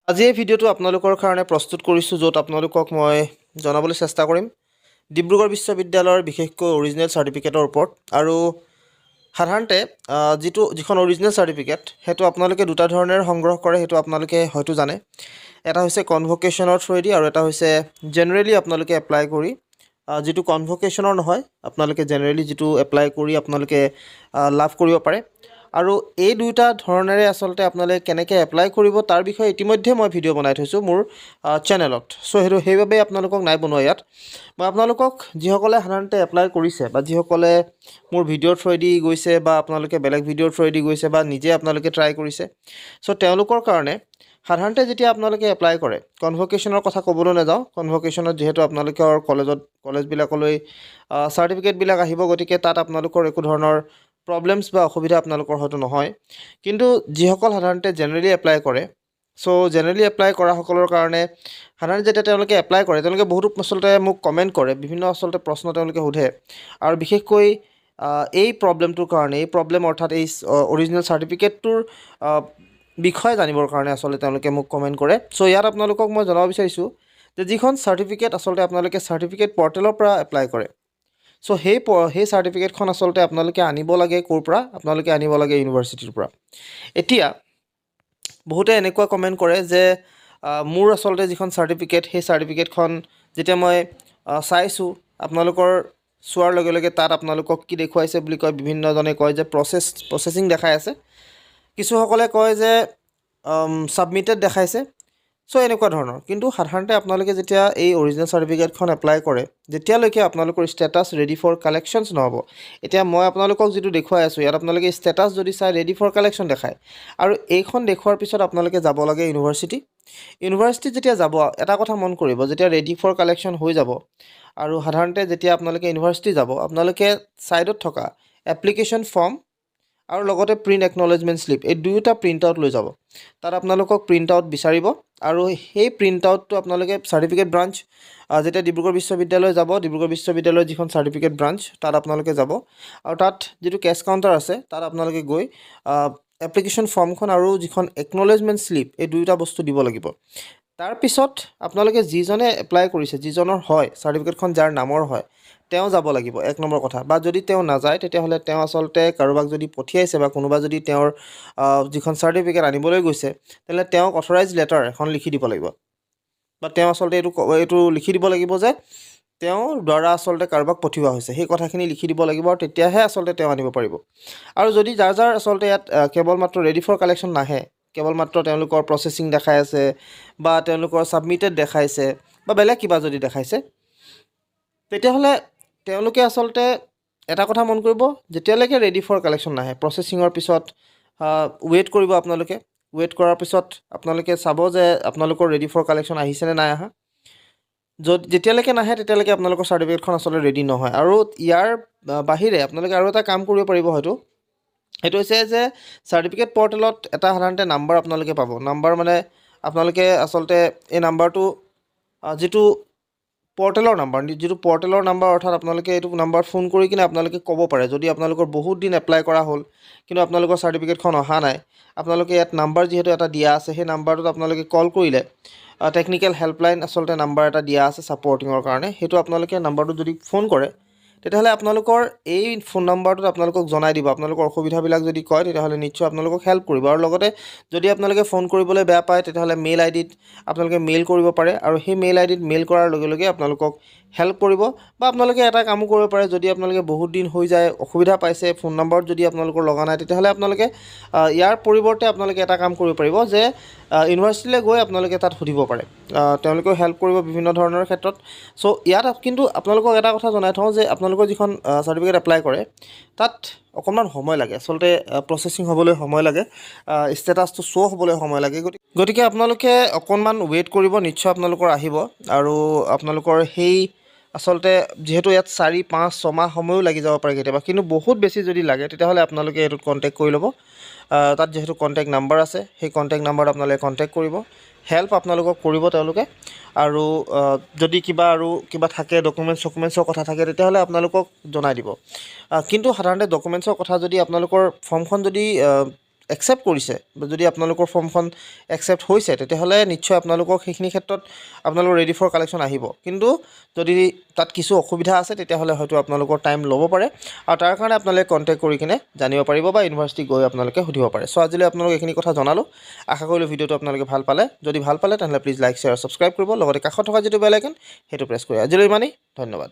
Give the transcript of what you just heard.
আজি এই ভিডিঅ'টো আপোনালোকৰ কাৰণে প্ৰস্তুত কৰিছোঁ, য'ত আপোনালোকক মই জনাবলৈ চেষ্টা কৰিম ডিব্ৰুগড় বিশ্ববিদ্যালয়ৰ বিশেষকৈ অৰিজিনেল চাৰ্টিফিকেটৰ ওপৰত। আৰু সাধাৰণতে যিখন অৰিজিনেল চাৰ্টিফিকেট সেইটো আপোনালোকে দুটা ধৰণেৰে সংগ্ৰহ কৰে, সেইটো আপোনালোকে হয়তো জানে। এটা হৈছে কনভকেশ্যনৰ থ্ৰুৱেদি আৰু এটা হৈছে জেনেৰেলি আপোনালোকে এপ্লাই কৰি, যিটো কনভকেশ্যনৰ নহয়, আপোনালোকে জেনেৰেলি যিটো এপ্লাই কৰি আপোনালোকে লাভ কৰিব পাৰে। আৰু এই দুটা ধৰণেৰে আচলতে আপোনালোকে কেনেকৈ এপ্লাই কৰিব তাৰ বিষয়ে ইতিমধ্যে মই ভিডিঅ' বনাই থৈছোঁ মোৰ চেনেলত। চ' সেইবাবে আপোনালোকক নাই বনোৱা ইয়াত। মই আপোনালোকক যিসকলে সাধাৰণতে এপ্লাই কৰিছে বা যিসকলে মোৰ ভিডিঅ'ৰ থ্ৰুৱেদি গৈছে বা আপোনালোকে বেলেগ ভিডিঅ'ৰ থ্ৰুৱেদি গৈছে বা নিজে আপোনালোকে ট্ৰাই কৰিছে, চ' তেওঁলোকৰ কাৰণে সাধাৰণতে যেতিয়া আপোনালোকে এপ্লাই কৰে, কনভকেশ্যনৰ কথা ক'বলৈ নাযাওঁ। কনভকেশ্যনত যিহেতু আপোনালোকৰ কলেজবিলাকলৈ চাৰ্টিফিকেটবিলাক আহিব, গতিকে তাত আপোনালোকৰ একো ধৰণৰ প্ৰব্লেমছ বা অসুবিধা আপোনালোকৰ হয়তো নহয়। কিন্তু যিসকল সাধাৰণতে জেনেৰেলি এপ্লাই কৰে, চ' জেনেৰেলি এপ্লাই কৰাসকলৰ কাৰণে সাধাৰণতে যেতিয়া তেওঁলোকে এপ্লাই কৰে, তেওঁলোকে বহুতো আচলতে মোক কমেণ্ট কৰে, বিভিন্ন আচলতে প্ৰশ্ন তেওঁলোকে সোধে। আৰু বিশেষকৈ এই প্ৰব্লেমটোৰ কাৰণে, এই প্ৰব্লেম অৰ্থাৎ এই অৰিজিনেল চাৰ্টিফিকেটটোৰ বিষয়ে জানিবৰ কাৰণে আচলতে তেওঁলোকে মোক কমেণ্ট কৰে। চ' ইয়াত আপোনালোকক মই জনাব বিচাৰিছোঁ যে যিখন চাৰ্টিফিকেট আচলতে আপোনালোকে চাৰ্টিফিকেট পৰ্টেলৰ পৰা এপ্লাই কৰে, চ' সেই চাৰ্টিফিকেটখন আচলতে আপোনালোকে আনিব লাগে ক'ৰ পৰা? আপোনালোকে আনিব লাগে ইউনিভাৰ্চিটিৰ পৰা। এতিয়া বহুতে এনেকুৱা কমেণ্ট কৰে যে মোৰ আচলতে যিখন চাৰ্টিফিকেট, সেই চাৰ্টিফিকেটখন যেতিয়া মই চাইছোঁ, আপোনালোকৰ চোৱাৰ লগে লগে তাত আপোনালোকক কি দেখুৱাইছে বুলি কয়, বিভিন্নজনে কয় যে প্ৰচেছিং দেখাই আছে, কিছুসকলে কয় যে ছাবমিটেড দেখাইছে। চ' এনেকুৱা ধৰণৰ। কিন্তু সাধাৰণতে আপোনালোকে যেতিয়া এই অৰিজিনেল চাৰ্টিফিকেটখন এপ্লাই কৰে, যেতিয়ালৈকে আপোনালোকৰ ষ্টেটাছ ৰেডি ফৰ কালেকশ্যনছ নহ'ব। এতিয়া মই আপোনালোকক যিটো দেখুৱাই আছোঁ, ইয়াত আপোনালোকে ষ্টেটাছ যদি চাই ৰেডি ফৰ কালেকশ্যন দেখায়, আৰু এইখন দেখুৱাৰ পিছত আপোনালোকে যাব লাগে ইউনিভাৰ্চিটিত যেতিয়া যাব, এটা কথা মন কৰিব, যেতিয়া ৰেডি ফৰ কালেকশ্যন হৈ যাব আৰু সাধাৰণতে যেতিয়া আপোনালোকে ইউনিভাৰ্চিটি যাব, আপোনালোকে ছাইডত থকা এপ্লিকেশ্যন ফৰ্ম আৰু লগতে প্ৰিণ্ট একনলেজমেণ্ট শ্লিপ, এই দুয়োটা প্ৰিণ্ট আউট লৈ যাব। তাত আপোনালোকক প্ৰিণ্ট আউট বিচাৰিব, আৰু সেই প্ৰিণ্ট আউটটো আপোনালোকে চাৰ্টিফিকেট ব্ৰাঞ্চ, যেতিয়া ডিব্ৰুগড় বিশ্ববিদ্যালয় যাব, ডিব্ৰুগড় বিশ্ববিদ্যালয়ৰ যিখন চাৰ্টিফিকেট ব্ৰাঞ্চ, তাত আপোনালোকে যাব, আৰু তাত যিটো কেছ কাউণ্টাৰ আছে, তাত আপোনালোকে গৈ এপ্লিকেশ্যন ফৰ্মখন আৰু যিখন একনলেজমেণ্ট শ্লিপ, এই দুয়োটা বস্তু দিব লাগিব। তাৰপিছত আপোনালোকে যিজনে এপ্লাই কৰিছে, যিজনৰ হয় চাৰ্টিফিকেটখন, যাৰ নামৰ হয়, তেওঁ যাব লাগিব, এক নম্বৰ কথা। বা যদি তেওঁ নাযায়, তেতিয়াহ'লে তেওঁ আচলতে কাৰোবাক যদি পঠিয়াইছে বা কোনোবা যদি তেওঁৰ যিখন চাৰ্টিফিকেট আনিবলৈ গৈছে, তেতিয়াহ'লে তেওঁক অথৰাইজ লেটাৰ এখন লিখি দিব লাগিব, বা তেওঁ আচলতে এইটো লিখি দিব লাগিব যে তেওঁৰ দ্বাৰা আচলতে কাৰোবাক পঠিওৱা হৈছে, সেই কথাখিনি লিখি দিব লাগিব, আৰু তেতিয়াহে আচলতে তেওঁ আনিব পাৰিব। আৰু যদি যাৰ আচলতে ইয়াত কেৱল মাত্ৰ ৰেডি ফৰ কালেকশ্যন নাহে, কেৱল মাত্ৰ তেওঁলোকৰ প্ৰচেছিং দেখাই আছে বা তেওঁলোকৰ ছাবমিটেড দেখাইছে বা বেলেগ কিবা যদি দেখাইছে, তেতিয়াহ'লে তেওঁলোকে আচলতে এটা কথা মন কৰিব, যেতিয়ালৈকে ৰেডি ফৰ কালেকশ্যন নাহে, প্ৰচেছিঙৰ পিছত ৱেইট কৰিব আপোনালোকে। ৱেইট কৰাৰ পিছত আপোনালোকে চাব যে আপোনালোকৰ ৰেডি ফৰ কালেকশ্যন আহিছেনে নাই অহা। যেতিয়ালৈকে নাহে, তেতিয়ালৈকে আপোনালোকৰ চাৰ্টিফিকেটখন আচলতে ৰেডি নহয়। আৰু ইয়াৰ বাহিৰে আপোনালোকে আৰু এটা কাম কৰিব পাৰিব হয়তো, সেইটো হৈছে যে চাৰ্টিফিকেট পৰ্টেলত এটা সাধাৰণতে নাম্বাৰ আপোনালোকে পাব। নাম্বাৰ মানে আপোনালোকে আচলতে এই নাম্বাৰটো যিটো পৰ্টেলৰ নাম্বাৰ, অৰ্থাৎ আপোনালোকে এইটো নাম্বাৰত ফোন কৰি কিনে আপোনালোকে ক'ব পাৰে, যদি আপোনালোকৰ বহুত দিন এপ্লাই কৰা হ'ল কিন্তু আপোনালোকৰ চাৰ্টিফিকেটখন অহা নাই, আপোনালোকে ইয়াত নাম্বাৰ যিহেতু এটা দিয়া আছে, সেই নাম্বাৰটোত আপোনালোকে কল কৰিলে, টেকনিকেল হেল্পলাইন আচলতে নাম্বাৰ এটা দিয়া আছে ছাপৰ্টিঙৰ কাৰণে, সেইটো আপোনালোকে নাম্বাৰটোত যদি ফোন কৰে, তেতিয়াহ'লে আপোনালোকৰ এই ফোন নাম্বাৰটোত আপোনালোকক জনাই দিব। আপোনালোকৰ অসুবিধাবিলাক যদি কয়, তেতিয়াহ'লে নিশ্চয় আপোনালোকক হেল্প কৰিব। আৰু লগতে যদি আপোনালোকে ফোন কৰিবলৈ বেয়া পায়, তেতিয়াহ'লে মেইল আইডিত আপোনালোকে মেইল কৰিব পাৰে, আৰু সেই মেইল আইডিত মেইল কৰাৰ লগে লগে আপোনালোকক হেল্প কৰিব। বা আপোনালোকে এটা কামো কৰিব পাৰে, যদি আপোনালোকে বহুত দিন হৈ যায়, অসুবিধা পাইছে, ফোন নম্বৰত যদি আপোনালোকৰ লগা নাই, তেতিয়াহ'লে আপোনালোকে ইয়াৰ পৰিৱৰ্তে আপোনালোকে এটা কাম কৰিব পাৰিব যে ইউনিভাৰ্চিটিলৈ গৈ আপোনালোকে তাত সুধিব পাৰে, তেওঁলোকেও হেল্প কৰিব বিভিন্ন ধৰণৰ ক্ষেত্ৰত। চ' ইয়াত কিন্তু আপোনালোকক এটা কথা জনাই থওঁ যে আপোনালোকৰ যিখন চাৰ্টিফিকেট এপ্লাই কৰে, তাত অকণমান সময় লাগে, আচলতে প্ৰচেছিং হ'বলৈ সময় লাগে, ষ্টেটাছটো শ্ব' হ'বলৈ সময় লাগে। গতিকে আপোনালোকে অকণমান ৱেইট কৰিব, নিশ্চয় আপোনালোকৰ আহিব। আৰু আপোনালোকৰ সেই আচলতে যিহেতু ইয়াত 4-5-6 মাহ সময়ো লাগি যাব পাৰে কেতিয়াবা, কিন্তু বহুত বেছি যদি লাগে, তেতিয়াহ'লে আপোনালোকে এইটোত কণ্টেক্ট কৰি ল'ব। তাত যিহেতু কণ্টেক্ট নাম্বাৰ আছে, সেই কণ্টেক্ট নাম্বাৰত আপোনালোকে কণ্টেক্ট কৰিব, হেল্প আপোনালোকক কৰিব তেওঁলোকে। আৰু যদি কিবা থাকে, ডকুমেণ্টছৰ কথা থাকে, তেতিয়াহ'লে আপোনালোকক জনাই দিব। কিন্তু সাধাৰণতে ডকুমেণ্টছৰ কথা যদি আপোনালোকৰ ফৰ্মখন যদি একচেপ্ট কৰিছে, যদি আপোনালোকৰ ফৰ্মখন একচেপ্ট হৈছে, তেতিয়াহ'লে নিশ্চয় আপোনালোকক সেইখিনি ক্ষেত্ৰত আপোনালোকৰ ৰেডি ফৰ কালেকশ্যন আহিব। কিন্তু যদি তাত কিছু অসুবিধা আছে, তেতিয়াহ'লে হয়তো আপোনালোকৰ টাইম ল'ব পাৰে, আৰু তাৰ কাৰণে আপোনালোকে কণ্টেক্ট কৰি কিনে জানিব পাৰিব বা ইউনিভাৰ্চিটি গৈ আপোনালোকে সুধিব পাৰে। চ' আজিলৈ আপোনালোক এইখিনি কথা জনালোঁ। আশা কৰিলোঁ ভিডিঅ'টো আপোনালোকে ভাল পালে। যদি ভাল পালে তেনেহ'লে প্লিজ লাইক, শ্বেয়াৰ, ছাবস্ক্ৰাইব কৰিব, লগতে কাষত থকা যিটো বেল আইকন সেইটো প্ৰেছ কৰিব। আজিলৈ ইমানেই, ধন্যবাদ।